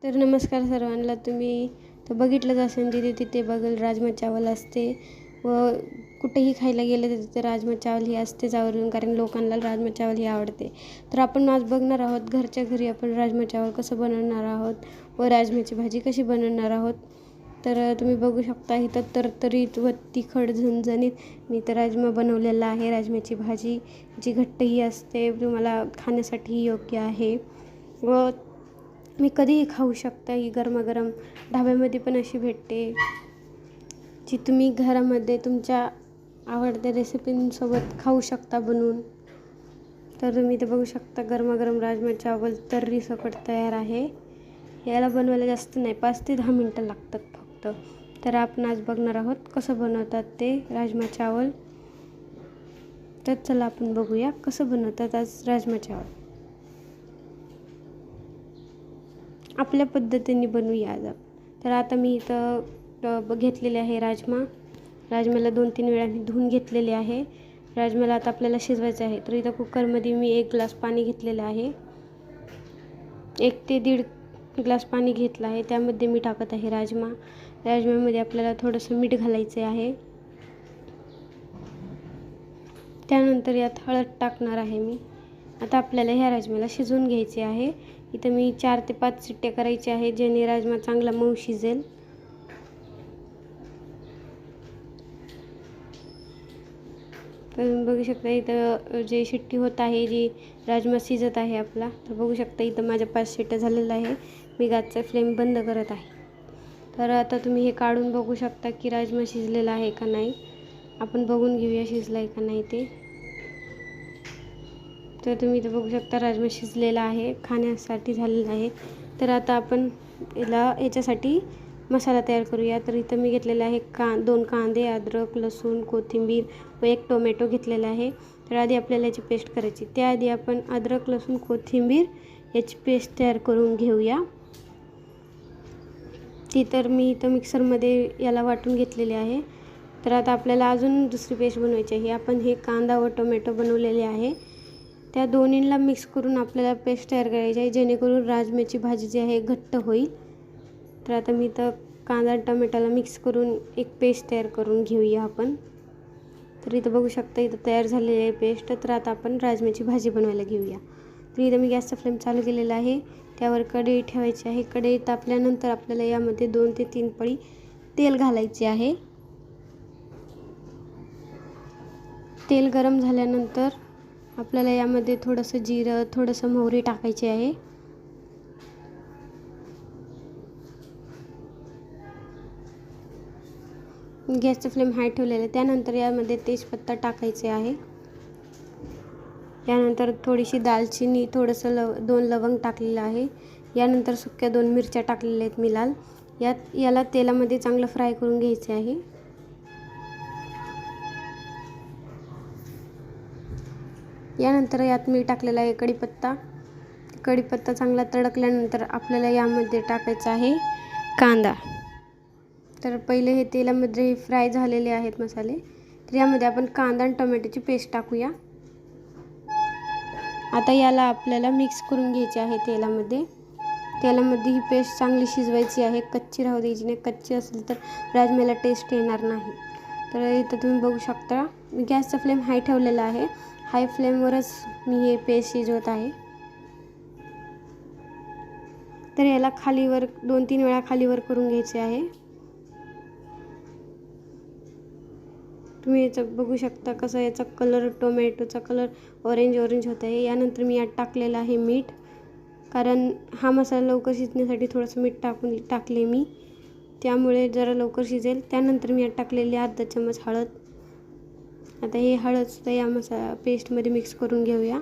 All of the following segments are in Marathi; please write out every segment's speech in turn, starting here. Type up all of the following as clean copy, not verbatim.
तर नमस्कार सर्वांना. तुम्ही तर बघितलंच असेल तिथे बघेल राजमा चावल असते व कुठेही खायला गेलं तर तिथे राजमा चावल ही असतेच आवर्जून, कारण लोकांना राजमा चावल ही आवडते. तर आपण आज बघणार आहोत घरच्या घरी आपण राजमा चावल कसं बनवणार आहोत व राजम्याची भाजी कशी बनवणार आहोत. तर तुम्ही बघू शकता इथं तरतरीत व तिखट झणझणीत मी तर राजमा बनवलेला आहे. राजम्याची भाजी जी घट्टही असते, तुम्हाला खाण्यासाठी योग्य आहे व मी कधीही खाऊ शकता. ही गरमागरम ढाब्यामध्ये पण अशी भेटते, जी तुम्ही घरामध्ये तुमच्या आवडत्या रेसिपींसोबत खाऊ शकता बनवून. तर तुम्ही इथे बघू शकता गरमागरम राजमा चावल तर्री सकट तयार आहे. याला बनवायला जास्त नाही, 5 ते 10 मिनटं लागतात फक्त. तर आपण आज बघणार आहोत कसं बनवतात ते राजमा चावल. तर चला आपण बघूया कसं बनवतात आज राजमा चावल. आपल्या पद्धतीने बनवूया आज आपण. तर आता मी इथं घेतलेले आहे राजम्याला 2-3 वेळा मी धुवून घेतलेले आहे. राजम्याला आता आपल्याला शिजवायचं आहे. तर इथं कुकरमध्ये मी 1 ग्लास पाणी घेतलेलं आहे. 1 ते 1.5 ग्लास पाणी घेतलं आहे. त्यामध्ये मी टाकत आहे राजम्यामध्ये आपल्याला थोडंसं मीठ घालायचे आहे. त्यानंतर यात हळद टाकणार आहे मी. आता आपल्याला ह्या राजम्याला शिजवून घ्यायचे आहे. इथं मी 4 ते 5 शिट्ट्या करायच्या आहे, जेणे राजमा चांगला मऊ शिजेल. तर बघू शकता इथं जे शिट्टी होत आहे, जी राजमा शिजत आहे आपला. तर बघू शकता इथं माझ्या 5 शिट्ट्या झालेल्या आहे. मी गॅसचा फ्लेम बंद करत आहे. तर आता तुम्ही हे काढून बघू शकता की राजमा शिजलेला आहे का नाही. आपण बघून घेऊया शिजला आहे का नाही ते. तर तुम्ही इथं बघू शकता राजमा शिजलेला आहे, खाण्यासाठी झालेला आहे. तर आता आपण याच्यासाठी मसाला तयार करूया. तर इथं मी घेतलेला आहे 2 कांदे, अद्रक, लसूण, कोथिंबीर व 1 टोमॅटो घेतलेला आहे. तर आधी आपल्याला याची पेस्ट करायची. त्याआधी आपण अद्रक, लसूण, कोथिंबीर याची पेस्ट तयार करून घेऊया. ती तर मी इथं मिक्सरमध्ये याला वाटून घेतलेली आहे. तर आता आपल्याला अजून दुसरी पेस्ट बनवायची आहे. आपण हे कांदा व टोमॅटो बनवलेले आहे, त्या दोन्हींना मिक्स करून आपल्याला पेस्ट तयार करायची आहे, जेणेकरून राजम्याची भाजी जी आहे घट्ट होईल. तर आता मी इथं कांदा टोमॅटोला मिक्स करून एक पेस्ट तयार करून घेऊया आपण. तर इथं बघू शकता इथं तयार झालेली आहे पेस्ट. तर आता आपण राजम्याची भाजी बनवायला घेऊया. तर इथं मी गॅसचा फ्लेम चालू केलेला आहे. त्यावर कढई ठेवायची आहे. कढई तापल्यानंतर आपल्याला यामध्ये 2 ते 3 पळी तेल घालायचे आहे. तेल गरम झाल्यानंतर आपल्याला यामध्ये थोडंसं जिरं, थोडंसं मोहरी टाकायची आहे. गॅसचा फ्लेम हाय ठेवलेला आहे. त्यानंतर यामध्ये तेजपत्ता टाकायचे आहे. यानंतर थोडीशी दालचिनी, थोडंसं 2 लवंग टाकलेलं आहे. यानंतर सुक्या 2 मिरच्या टाकलेल्या आहेत मी लाल. याला तेलामध्ये चांगलं फ्राय करून घ्यायचे आहे. यानंतर यात मी टाकलेला आहे कढीपत्ता चांगला तडकल्यानंतर आपल्याला यामध्ये टाकायचा आहे कांदा. तर पहिले हे तेलामध्ये फ्राय झालेले आहेत मसाले. तर यामध्ये आपण कांदा आणि टोमॅटोची पेस्ट टाकूया. आता याला आपल्याला मिक्स करून घ्यायचे आहे तेलामध्ये ही पेस्ट चांगली शिजवायची आहे, कच्ची राहू द्यायची नाही. कच्ची असेल तर राजम्याला टेस्ट येणार नाही. तर इथं तुम्ही बघू शकता मी गॅसचा फ्लेम हाय ठेवलेला आहे. हाय फ्लेमवरच मी हे पेस्ट शिजवत आहे. तर याला खालीवर 2-3 वेळा खालीवर करून घ्यायचे आहे. तुम्ही याचं बघू शकता कसं याचा कलर, टोमॅटोचा कलर ऑरेंज होत आहे. यानंतर मी यात टाकलेलं आहे मीठ, कारण हा मसाला लवकर शिजण्यासाठी थोडंसं मीठ टाकले मी, त्यामुळे जरा लवकर शिजेल. त्यानंतर मी यात टाकलेली अर्धा चमच हळद. आता हे हळदसुद्धा या पेस्टमध्ये मिक्स करून घेऊया.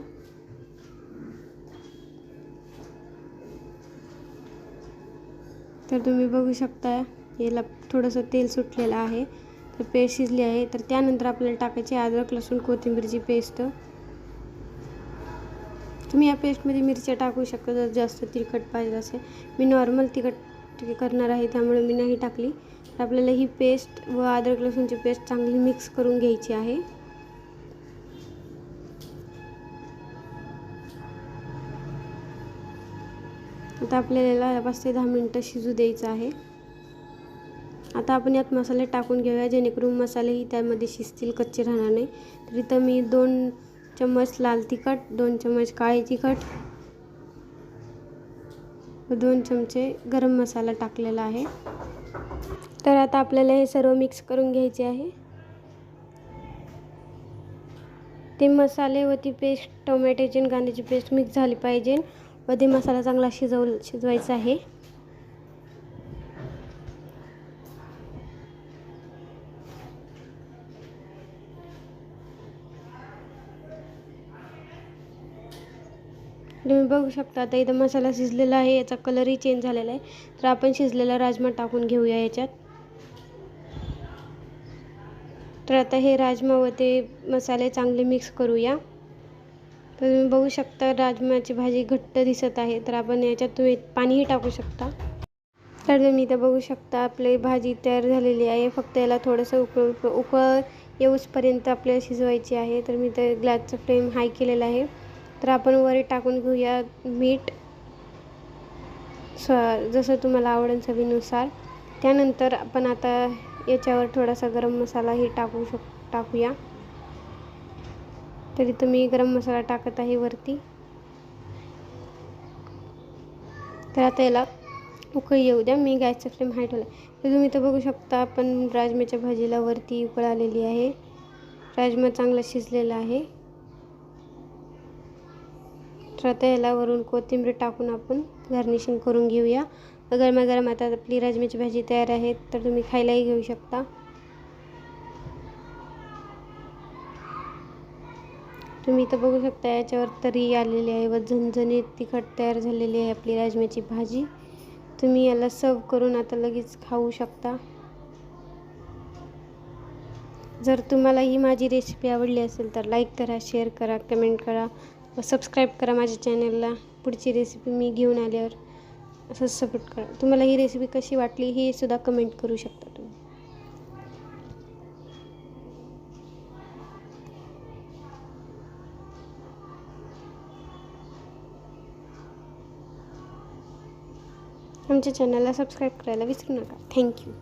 तर तुम्ही बघू शकता याला थोडंसं तेल सुटलेलं आहे. तर पेस्ट शिजली आहे. तर त्यानंतर आपल्याला टाकायची अद्रक, लसूण, कोथिंबीरची पेस्ट. तुम्ही या पेस्टमध्ये मिरच्या टाकू शकता जर जास्त तिखट पाहिजे असेल. मी नॉर्मल तिखट करणार आहे त्यामुळे मी नाही टाकली. आपल्याला ही पेस्ट व अद्रक लसूणची पेस्ट चांगली मिक्स करून घ्यायची आहे. आता आपल्याला 5 ते 10 मिनटं शिजू द्यायचं आहे. आता आपण यात मसाले टाकून घेऊया, जेणेकरून मसालेही त्यामध्ये शिजतील, कच्चे राहणार नाही. तर इथं मी 2 चम्मच लाल तिखट, 2 चम्मच काळे तिखट व 2 चमचे गरम मसाला टाकलेला आहे. तर आता आपल्याला हे सर्व मिक्स करून घ्यायचे आहे. ते मसाले व ती पेस्ट, टोमॅटोची आणि कांद्याची पेस्ट मिक्स झाली पाहिजे व ते मसाला चांगला शिजवायचा आहे. तुम्ही बघू शकता आता इथं मसाला शिजलेला आहे, याचा कलरही चेंज झालेला आहे. तर आपण शिजलेला राजमा टाकून घेऊया याच्यात. तर आता हे राजमा व ते मसाले चांगले मिक्स करूया. तर तुम्ही बघू शकता राजमाची भाजी घट्ट दिसत आहे, तर आपण याच्यात तुम्ही पाणीही टाकू शकता. तर तुम्ही इथं बघू शकता आपली भाजी तयार झालेली आहे. फक्त याला थोडंसं उकळ येऊसपर्यंत आपल्याला शिजवायची आहे. तर मी तर गॅसचा फ्लेम हाय केलेला आहे. तर आपण वर टाकून घेऊया मीठ, जसं तुम्हाला आवडेल चवीनुसार. त्यानंतर आपण आता याच्यावर थोडासा गरम मसालाही टाकूया. तरी तुम्ही गरम मसाला टाकत आहे वरती. तर आता याला उकळी येऊ द्या. मी गॅसचा फ्लेम हाय ठेवला. तर तुम्ही इथं बघू शकता आपण राजम्याच्या भाजीला वरती उकळ आलेली आहे. राजमा चांगला शिजलेला आहे. तर आता याला वरून कोथिंबीर टाकून आपण गार्निशिंग करून घेऊया. गरमागरम आता आपली राजम्याची भाजी तयार आहे. तर तुम्ही खायलाही घेऊ शकता. तुम्ही इथं बघू शकता याच्यावर तरी आलेली आहे व झणझणीत तिखट तयार झालेली आहे आपली राजम्याची भाजी. तुम्ही याला सर्व करून आता लगेच खाऊ शकता. जर तुम्हाला ही माझी रेसिपी आवडली असेल तर लाईक करा, शेअर करा, कमेंट करा व सबस्क्राईब करा माझ्या चॅनलला. पुढची रेसिपी मी घेऊन आल्यावर असंच सपोर्ट करा. तुम्हाला ही रेसिपी कशी वाटली हे सुद्धा कमेंट करू शकता तुम्ही. आमच्या चॅनलला सबस्क्राईब करायला विसरू नका. थँक्यू.